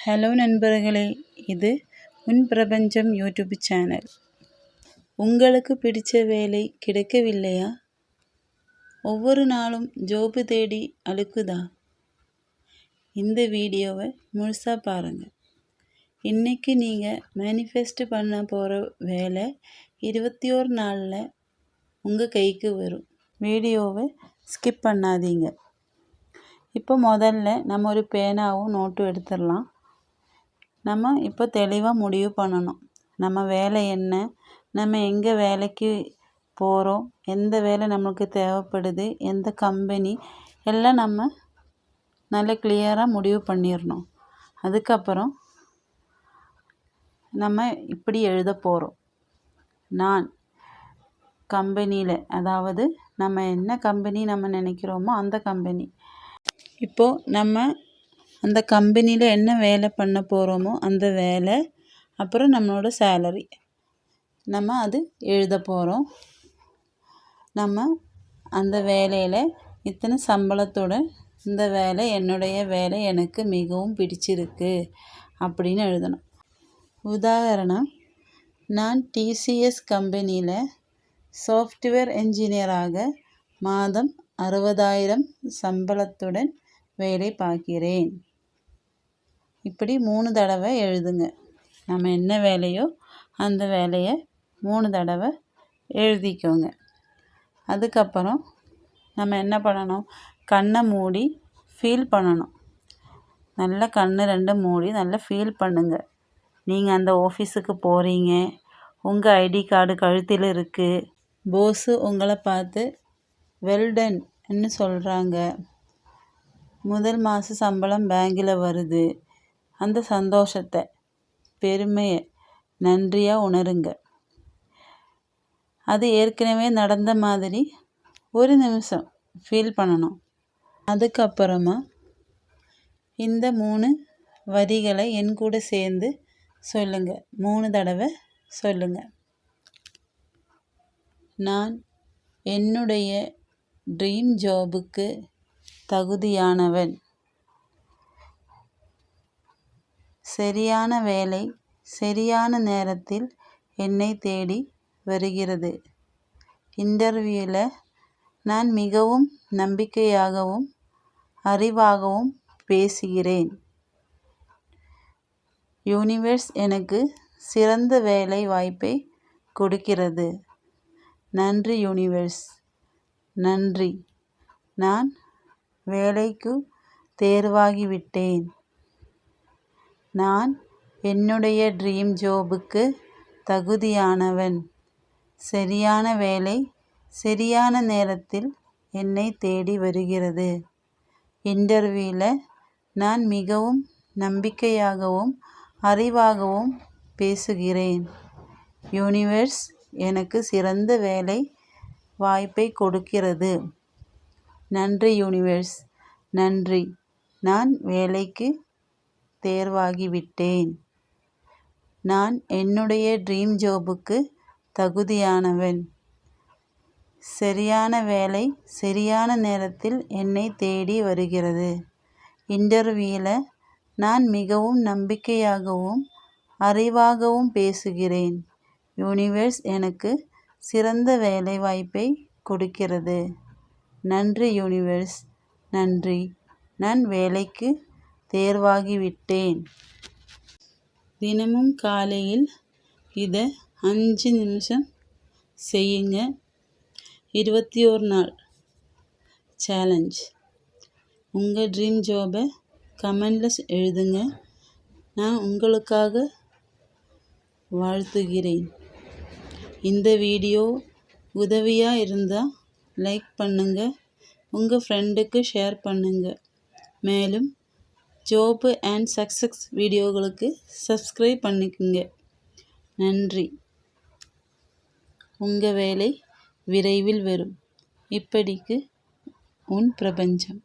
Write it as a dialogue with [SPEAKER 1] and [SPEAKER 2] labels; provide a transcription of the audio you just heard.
[SPEAKER 1] Hello நண்பர்களே, இது உன் பிரபஞ்சம் யூடியூப் சேனல். உங்களுக்கு பிடிச்ச வேலை கிடைக்கவில்லையா? ஒவ்வொரு நாளும் ஜோபு தேடி அழுக்குதா? இந்த வீடியோவை முழுசாக பாருங்கள். இன்றைக்கி நீங்கள் மேனிஃபெஸ்ட் பண்ண போகிற வேலை 21 நாளில் உங்கள் கைக்கு வரும். வீடியோவை ஸ்கிப் பண்ணாதீங்க. இப்போ முதல்ல நம்ம ஒரு பேனாவும் நோட்டும் எடுத்துடலாம். நம்ம இப்போ தெளிவாக முடிவு பண்ணணும். நம்ம வேலை என்ன, நம்ம எங்கே வேலைக்கு போகிறோம், எந்த வேலை நம்மளுக்கு தேவைப்படுது, எந்த கம்பெனி, எல்லாம் நம்ம நல்ல கிளியராக முடிவு பண்ணிடணும். அதுக்கப்புறம் நம்ம இப்படி எழுத போகிறோம். நான் கம்பெனியில், அதாவது நம்ம என்ன கம்பெனி நம்ம நினைக்கிறோமோ அந்த கம்பெனி. இப்போது நம்ம அந்த கம்பெனியில் என்ன வேலை பண்ண போகிறோமோ அந்த வேலை, அப்புறம் நம்மளோட சேலரி நம்ம அது எழுத போகிறோம். நம்ம அந்த வேலையில் இத்தனை சம்பளத்துடன் இந்த வேலை, என்னுடைய வேலை எனக்கு மிகவும் பிடிச்சிருக்கு அப்படின்னு எழுதணும். உதாரணம், நான் டிசிஎஸ் கம்பெனியில் சாஃப்ட்வேர் என்ஜினியராக மாதம் 60,000 சம்பளத்துடன் வேலை பார்க்கிறேன். இப்படி 3 தடவை எழுதுங்க. நம்ம என்ன வேலையோ அந்த வேலையை 3 தடவை எழுதிக்கோங்க. அதுக்கப்புறம் நம்ம என்ன பண்ணணும், கண்ணை மூடி ஃபீல் பண்ணணும். நல்லா கண்ணு 2 மூடி நல்லா ஃபீல் பண்ணுங்க. நீங்கள் அந்த ஆஃபீஸுக்கு போகிறீங்க, உங்கள் ஐடி கார்டு கழுத்தில் இருக்குது, போஸு உங்களை பார்த்து வெல்டன்னு சொல்கிறாங்க, முதல் மாத சம்பளம் பேங்கில் வருது. அந்த சந்தோஷத்தை, பெருமையை, நன்றியாக உணருங்க. அது ஏற்கனவே நடந்த மாதிரி ஒரு நிமிஷம் ஃபீல் பண்ணணும். அதுக்கப்புறமா இந்த 3 வரிகளை என் கூட சேர்ந்து சொல்லுங்கள். 3 தடவை சொல்லுங்கள். நான் என்னுடைய ட்ரீம் ஜாபுக்கு தகுதியானவன். சரியான வேலை சரியான நேரத்தில் என்னை தேடி வருகிறது. இன்டர்வியூவில் நான் மிகவும் நம்பிக்கையாகவும் அறிவாகவும் பேசுகிறேன். யூனிவர்ஸ் எனக்கு சிறந்த வேலை வாய்ப்பை கொடுக்கிறது. நன்றி யூனிவர்ஸ், நன்றி. நான் வேலைக்கு தேர்வாகிவிட்டேன். நான் என்னுடைய ட்ரீம் ஜாபுக்கு தகுதியானவன். சரியான வேலை சரியான நேரத்தில் என்னை தேடி வருகிறது. இன்டர்வியூவில் நான் மிகவும் நம்பிக்கையாகவும் அறிவாகவும் பேசுகிறேன். யூனிவர்ஸ் எனக்கு சிறந்த வேலை வாய்ப்பை கொடுக்கிறது. நன்றி யூனிவர்ஸ், நன்றி. நான் வேலைக்கு தேர்வாகிவிட்டேன். நான் என்னுடைய ட்ரீம் ஜாபுக்கு தகுதியானவன். சரியான வேலை சரியான நேரத்தில் என்னை தேடி வருகிறது. இன்டர்வியூவில் நான் மிகவும் நம்பிக்கையாகவும் அறிவாகவும் பேசுகிறேன். யூனிவர்ஸ் எனக்கு சிறந்த வேலை வாய்ப்பை கொடுக்கிறது. நன்றி யூனிவர்ஸ், நன்றி. நான் வேலைக்கு தேர்வாகிவிட்டேன். தினமும் காலையில் இதை 5 நிமிஷம் செய்யுங்க. 21 நாள் சேலஞ்ச். உங்கள் ட்ரீம் ஜாபை கமெண்டில் எழுதுங்க. நான் உங்களுக்காக வாழ்த்துகிறேன். இந்த வீடியோ உதவியாக இருந்தால் லைக் பண்ணுங்கள், உங்கள் ஃப்ரெண்டுக்கு ஷேர் பண்ணுங்கள். மேலும் ஜாப் அண்ட் சக்ஸஸ் வீடியோகளுக்கு சப்ஸ்கிரைப் பண்ணிக்கோங்க. நன்றி. உங்கள் வேலை விரைவில் வரும். இப்படிக்கு உன் பிரபஞ்சம்.